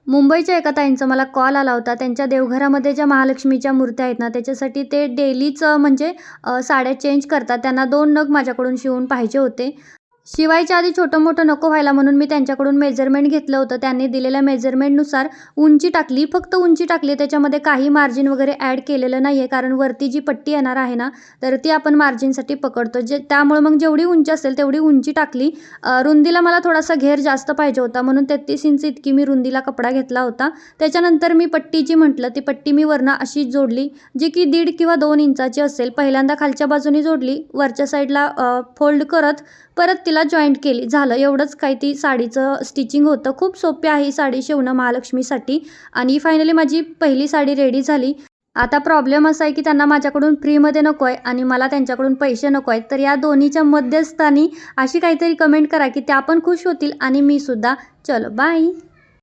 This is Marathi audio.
मुंबईच्या एका ताईंचा मला कॉल आला होता. त्यांच्या देवघरामध्ये ज्या महालक्ष्मीच्या मूर्त्या आहेत ना, त्याच्यासाठी ते डेलीच म्हणजे साड्या चेंज करतात. त्यांना 2 नग माझ्याकडून शिवून पाहिजे होते. शिवायच्या आधी छोटं-मोठं नको व्हायला म्हणून मी त्यांच्याकडून मेजरमेंट घेतलं होतं. त्यांनी दिलेल्या मेजरमेंटनुसार उंची टाकली. फक्त उंची टाकली. त्याच्यामध्ये काही मार्जिन वगैरे ॲड केलेलं नाही आहे. कारण वरती जी पट्टी येणार आहे ना, तर ती आपण मार्जिनसाठी पकडतो. त्यामुळे मग जेवढी उंची असेल तेवढी उंची टाकली. रुंदीला मला थोडासा घेर जास्त पाहिजे होता म्हणून 33 इंच इतकी मी रुंदीला कपडा घेतला होता. त्याच्यानंतर मी पट्टी जी म्हटलं, ती पट्टी मी वरनं अशी जोडली, जी की 1.5 किंवा 2 इंचाची असेल. पहिल्यांदा खालच्या बाजूने जोडली. वरच्या साईडला फोल्ड करत परत तिला जॉईंट केली. झालं एवढंच काही ती साडीचं स्टिचिंग होतं. खूप सोपी आहे ही साडी शिवणं महालक्ष्मीसाठी आणि फायनली माझी पहिली साडी रेडी झाली. आता प्रॉब्लेम असा आहे की त्यांना माझ्याकडून फ्रीमध्ये नको आहे आणि मला त्यांच्याकडून पैसे नको आहेत. तर या दोन्हीच्या मध्यस्थानी अशी काहीतरी कमेंट करा की त्या पण खुश होतील आणि मी सुद्धा. चलो बाय.